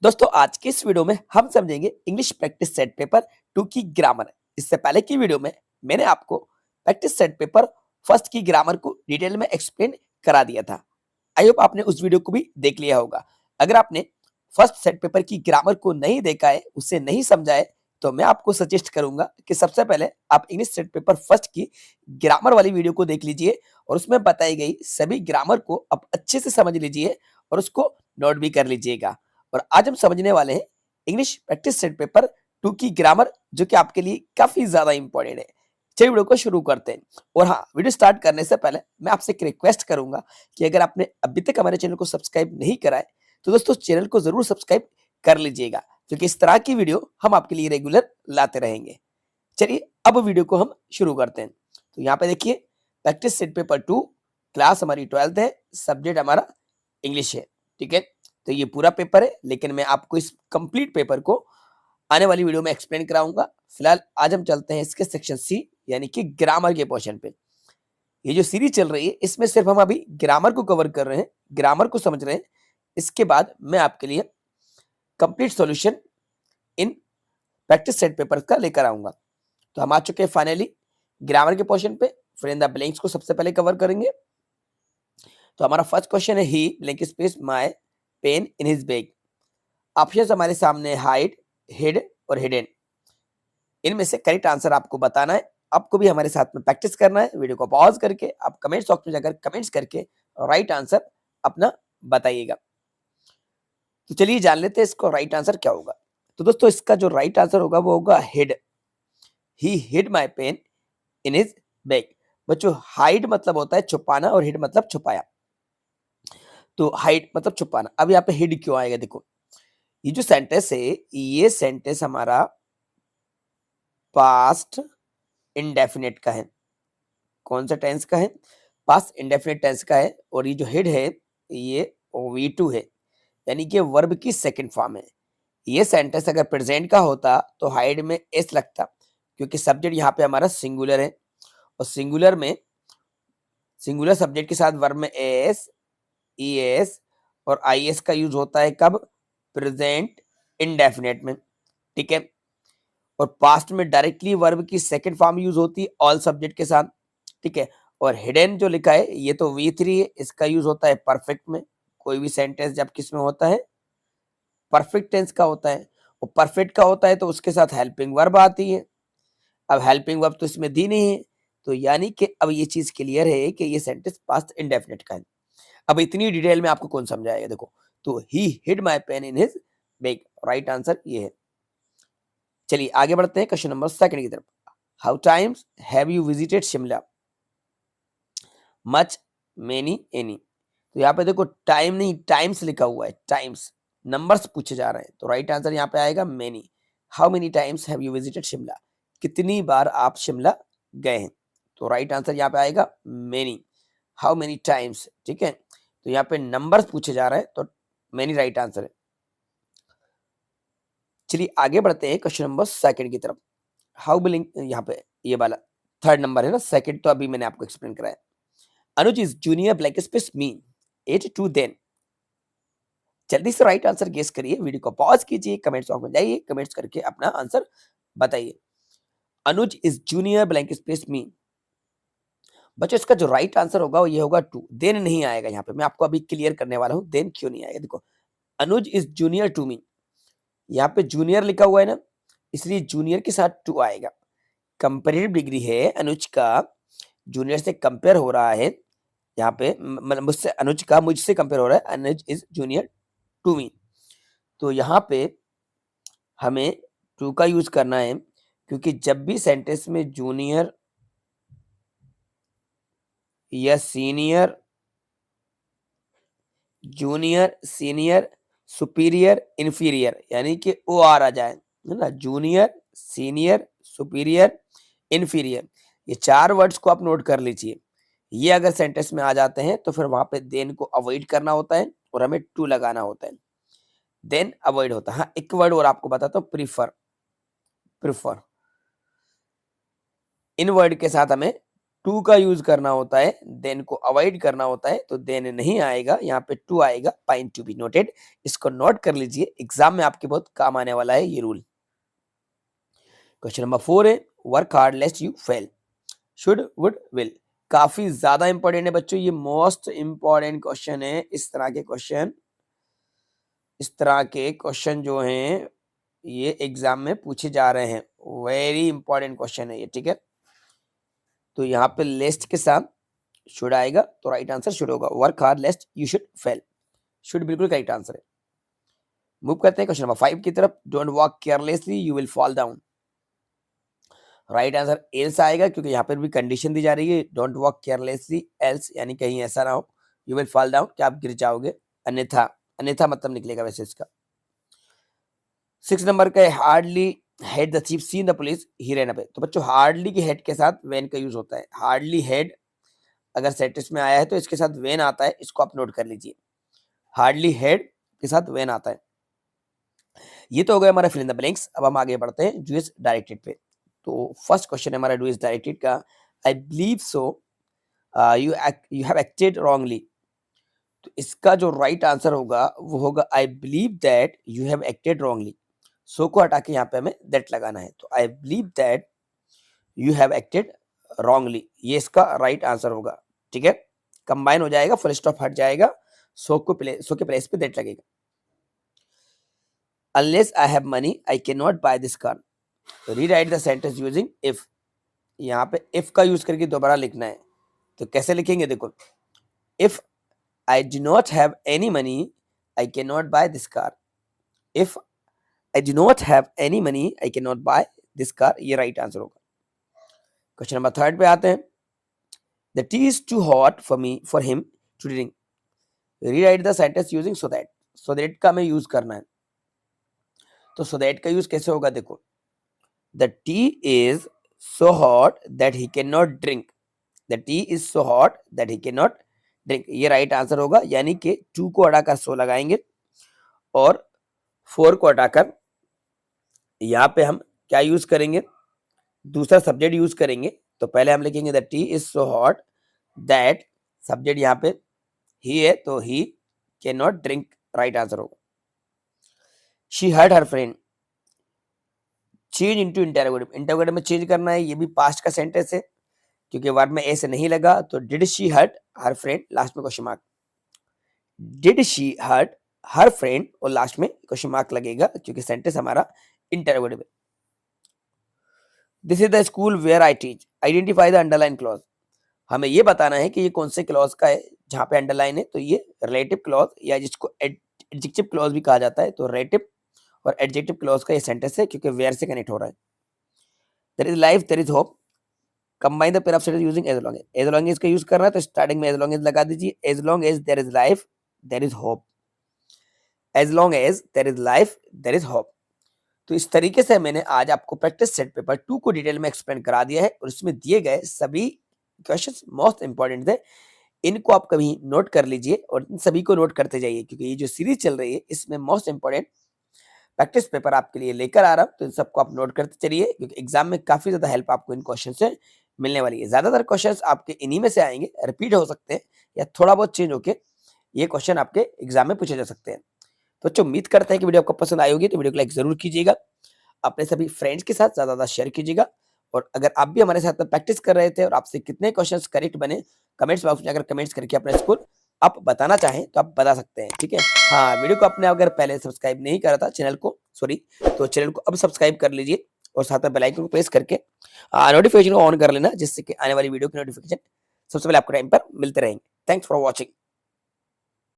दोस्तों आज के इस वीडियो में हम समझेंगे इंग्लिश प्रैक्टिस सेट पेपर 2 की ग्रामर। इससे पहले की वीडियो में मैंने आपको प्रैक्टिस सेट पेपर फर्स्ट की ग्रामर को डिटेल में एक्सप्लेन करा दिया था। आई होप आपने उस वीडियो को भी देख लिया होगा। अगर आपने फर्स्ट सेट पेपर की ग्रामर को नहीं देखा है, उसे नहीं समझा है, तो मैं आपको सजेस्ट करूंगा कि सबसे पहले आप इंग्लिश सेट पेपर फर्स्ट की ग्रामर वाली वीडियो को देख लीजिए और उसमें बताई गई सभी ग्रामर को आप अच्छे से समझ लीजिए और उसको नोट भी कर लीजिएगा। और आज हम समझने वाले हैं इंग्लिश प्रैक्टिस सेट पेपर 2 की ग्रामर, जो कि आपके लिए काफी ज्यादा इंपॉर्टेंट है। चलिए वीडियो को शुरू करते हैं। और हाँ, वीडियो स्टार्ट करने से पहले मैं आपसे एक रिक्वेस्ट करूंगा कि अगर आपने अभी तक हमारे चैनल को सब्सक्राइब नहीं करा है तो दोस्तों चैनल को जरूर सब्सक्राइब कर लीजिएगा, क्योंकि इस तरह की वीडियो हम आपके लिए रेगुलर लाते रहेंगे। चलिए अब वीडियो को हम शुरू करते हैं। तो यहाँ पे देखिए, प्रैक्टिस सेट पेपर 2, क्लास हमारी 12th है, सब्जेक्ट हमारा इंग्लिश है। ठीक है, तो ये पूरा पेपर है, लेकिन मैं आपको इस कंप्लीट पेपर को आने वाली वीडियो में एक्सप्लेन कराऊंगा। फिलहाल आज हम चलते हैं इसके सेक्शन सी, यानी कि ग्रामर के पोर्शन पे। ये जो सीरीज चल रही है इसमें सिर्फ हम अभी ग्रामर को कवर कर रहे हैं, ग्रामर को समझ रहे हैं। इसके बाद मैं आपके लिए complete solution in practice set paper का लेकर आऊंगा। तो हम आ चुके हैं फाइनली ग्रामर के पोर्शन पे। फिर इन द ब्लैंक्स को सबसे पहले कवर करेंगे। तो हमारा फर्स्ट क्वेश्चन है, he blank space my pen in his bag. Option हमारे सामने हाइड, हिड और हिडन। इनमें से करेक्ट आंसर आपको बताना है। आपको भी हमारे साथ में प्रैक्टिस करना है। वीडियो को पॉज करके आप कमेंट बॉक्स में जाकर कमेंट्स करके राइट आंसर अपना बताइएगा। तो चलिए जान लेते हैं इसको राइट आंसर क्या होगा। तो दोस्तों इसका जो राइट आंसर होगा वो होगा hid. He hid my pen in his bag. बच्चों हाइड मतलब होता है छुपाना और हिड मतलब छुपाया। तो हाइड मतलब छुपाना। अब यहाँ पे हिड क्यों आएगा? देखो, ये जो सेंटेंस है ये सेंटेंस हमारा पास्ट इंडेफिनिट का है। कौन सा टेंस का है? पास्ट इंडेफिनिट टेंस का है। और ये जो हिड है ये V2 है, यानी कि वर्ब की सेकंड फॉर्म है। ये सेंटेंस अगर प्रेजेंट का होता तो हाइड में एस लगता, क्योंकि सब्जेक्ट यहाँ पे हमारा सिंगुलर है और सिंगुलर में सिंगुलर सब्जेक्ट के साथ वर्ब में एस, ईएस और आईएस का यूज होता है कब? प्रेजेंट इंडेफिनिट में। ठीक है, और पास्ट में डायरेक्टली वर्ब की सेकंड फॉर्म यूज होती है ऑल सब्जेक्ट के साथ। ठीक है, और हिडन जो लिखा है ये तो V3 है, इसका यूज होता है परफेक्ट में। कोई भी सेंटेंस जब किस में होता है? परफेक्ट टेंस का होता है। और परफेक्ट का होता है तो उसके साथ हेल्पिंग वर्ब आती है। अब हेल्पिंग वर्ब तो इसमें दी नहीं है, तो यानी कि अब ये चीज क्लियर है कि ये सेंटेंस पास्ट इंडेफिनिट का है। अब इतनी डिटेल में आपको कौन समझाएगा? देखो, तो ही hid my pen in his bag, right answer ये है। चलिए आगे बढ़ते हैं क्वेश्चन नंबर सेकंड की तरफ। How times have you visited Shimla? Much, many, any. तो यहाँ पे देखो टाइम नहीं टाइम्स लिखा हुआ है, टाइम्स नंबर्स पूछे जा रहे हैं, तो राइट आंसर यहाँ पे आएगा many. How many times have you visited Shimla? कितनी बार आप शिमला गए हैं? तो राइट आंसर यहाँ पे आएगा मेनी। How many times. ठीक है, तो यहाँ पे नंबर्स पूछे जा रहे हैं तो मेनी राइट आंसर है। चलिए आगे बढ़ते हैं क्वेश्चन नंबर सेकंड की तरफ। हाउ बिलिंग, यहाँ पे ये वाला थर्ड नंबर है ना, सेकंड तो अभी मैंने आपको एक्सप्लेन कराया। Anuj is junior blank space me as to than. जल्दी से राइट आंसर गेस करिए। वीडियो को पॉज कीजिए, कमेंट्स बॉक्स में जाइए, कमेंट्स करके अपना आंसर बताइए। Anuj is junior blank space me. बच्चों इसका जो राइट आंसर होगा वो ये होगा टू। देन नहीं आएगा यहाँ पे, मैं आपको अभी क्लियर करने वाला हूँ देन क्यों नहीं आएगा। देखो, अनुज इज जूनियर टू मी, यहाँ पे जूनियर लिखा हुआ है ना, इसलिए जूनियर के साथ टू आएगा। कंपेरेटिव डिग्री है अनुज का, जूनियर से कंपेयर हो रहा है यहाँ पे, मतलब मुझसे अनुज का मुझसे कंपेयर हो रहा है। अनुज इज जूनियर टू मी, तो यहाँ पे हमें टू का यूज करना है, क्योंकि जब भी सेंटेंस में जूनियर या senior, junior, senior, superior, inferior, यानी कि ओ आर आ जाए, है ना, जूनियर, सीनियर, सुपीरियर, इंफीरियर, ये चार वर्ड्स को आप नोट कर लीजिए। ये अगर सेंटेंस में आ जाते हैं तो फिर वहां पे देन को अवॉइड करना होता है और हमें टू लगाना होता है। देन अवॉइड होता है। हाँ, एक वर्ड और आपको बताता हूँ, प्रीफर। प्रीफर इन वर्ड के साथ हमें टू का यूज करना होता है, देन को अवॉइड करना होता है, तो देन नहीं आएगा, यहाँ पे टू आएगा, पॉइंट टू बी नोटेड। इसको नोट कर लीजिए, एग्जाम में आपके बहुत काम आने वाला है ये रूल। क्वेश्चन नंबर 4 है work hard लेस्ट you fail, should would will. काफी ज्यादा इंपॉर्टेंट है बच्चों, ये मोस्ट इंपॉर्टेंट क्वेश्चन है। इस तरह के क्वेश्चन जो हैं ये एग्जाम में पूछे जा रहे हैं, वेरी इंपॉर्टेंट क्वेश्चन है ये, ठीक है। तो यहाँ पे लेस्ट के साथ शुड आएगा, तो राइट आंसर शुड होगा, work hard लेस्ट you should fail. Should बिल्कुल राइट आंसर है। मूव करते हैं क्वेश्चन नंबर 5 की तरफ। Don't walk carelessly you will fall down. Right answer else आएगा, क्योंकि यहाँ पर भी कंडीशन दी जा रही है, डोंट वॉक केयरलेसली एल्स, यानी कहीं ऐसा ना हो, यू विल फॉल डाउन, कि आप गिर जाओगे, अन्यथा। अन्यथा मतलब निकलेगा वैसे इसका। 6 नंबर का है hardly head the chief seen the police he ran away. तो बच्चों हार्डली के हेड के साथ वेन का यूज होता है। हार्डली हेड अगर सेंटेंस में आया है तो इसके साथ वेन आता है, इसको आप नोट कर लीजिए। हार्डली हेड के साथ वेन आता है। ये तो हो गया हमारा फिल इन द ब्लैंक्स। अब हम आगे बढ़ते हैं डू इज डायरेक्टेड पे। तो फर्स्ट क्वेश्चन है हमारा डू इज डायरेक्टेड का, I believe so you have acted wrongly. तो इसका जो राइट आंसर होगा वो होगा I believe that you have acted wrongly. So को हटा के यहाँ पे हमें दैट लगाना है, तो आई believe that you have acted wrongly, ये इसका राइट आंसर होगा, ठीक है। कंबाइन हो जाएगा, फुल स्टॉप हट जाएगा, सो के प्लेस पे दैट लगेगा। Unless I have money I can not buy this car. Rewrite the sentence using if. यहाँ पे इफ का यूज करके दोबारा लिखना है, तो कैसे लिखेंगे देखो, if I do not have any money I can not buy this car. If I do not have any money I can not buy this car, ये राइट आंसर होगा। क्वेश्चन नंबर 3 पे आते हैं। The tea is too hot for him to drink. Rewrite the sentence using so that. So that का हमें use करना है, तो सो दैट का यूज कैसे होगा देखो, the tea is so hot that he can not drink. The tea is so hot that he can not drink, ये राइट आंसर होगा। यानी कि टू को हटाकर सो लगाएंगे और 4 को हटाकर यहाँ पे हम क्या यूज करेंगे, दूसरा सब्जेक्ट यूज करेंगे। तो पहले हम लिखेंगे the tea is so hot that, subject यहाँ पे ही है, तो he can not drink, right answer होगा। She hurt her friend, change into interrogative. Interrogative में चेंज करना है, ये भी पास्ट का सेंटेंस है, क्योंकि वर्ब में ऐसे नहीं लगा, तो did she hurt her friend, last में question mark. Did she hurt her friend और लास्ट में क्वेश्चन मार्क लगेगा, क्योंकि सेंटेंस हमारा इंटरोगेटिव है। This is the school where I teach, identify the underline clause. हमें ये बताना है कि ये कौन से क्लॉज का है जहां पे अंडरलाइन है, तो ये रिलेटिव क्लॉज या जिसको एडजेक्टिव क्लॉज भी कहा जाता है, तो रिलेटिव और एडजेक्टिव क्लॉज का ये सेंटेंस है, क्योंकि वेयर से कनेक्ट हो रहा है। There is life there is hope, combine the pair of sentence using as long as. As long as का यूज करना है, तो स्टार्टिंग में एज लॉन्ग एज लगा दीजिए। As long as there is life there is hope, as long as there is life there is hope. तो इस तरीके से मैंने आज आपको प्रैक्टिस सेट पेपर 2 को डिटेल में एक्सप्लेन करा दिया है, और इसमें दिए गए सभी क्वेश्चंस मोस्ट इंपॉर्टेंट थे। इनको आप कभी नोट कर लीजिए और इन सभी को नोट करते जाइए, क्योंकि ये जो सीरीज चल रही है इसमें मोस्ट इंपॉर्टेंट प्रैक्टिस पेपर आपके लिए लेकर आ रहा हूं, तो इन सबको आप नोट करते चलिए, क्योंकि एग्जाम में काफी ज्यादा हेल्प आपको इन क्वेश्चन से मिलने वाली है। ज्यादातर क्वेश्चंस आपके इन्हीं में से आएंगे, रिपीट हो सकते हैं या थोड़ा बहुत चेंज होके ये क्वेश्चन आपके एग्जाम में पूछे जा सकते हैं। तो बच्चों उम्मीद करते हैं कि वीडियो आपको पसंद आई होगी, तो वीडियो को लाइक जरूर कीजिएगा, अपने सभी फ्रेंड्स के साथ ज्यादा शेयर कीजिएगा। और अगर आप भी हमारे साथ में प्रैक्टिस कर रहे थे और आपसे कितने क्वेश्चंस करेक्ट बने, कमेंट्स बॉक्स में अगर कमेंट्स करके अपना स्कोर आप बताना चाहें तो आप बता सकते हैं, ठीक है। हाँ, वीडियो को आपने अगर पहले सब्सक्राइब नहीं करा था चैनल को, तो चैनल को अब सब्सक्राइब कर लीजिए और साथ में बेल आइकन को प्रेस करके नोटिफिकेशन को ऑन कर लेना, जिससे कि आने वाली वीडियो की नोटिफिकेशन सबसे पहले आपको टाइम पर मिलते रहेंगे। Thanks for watching.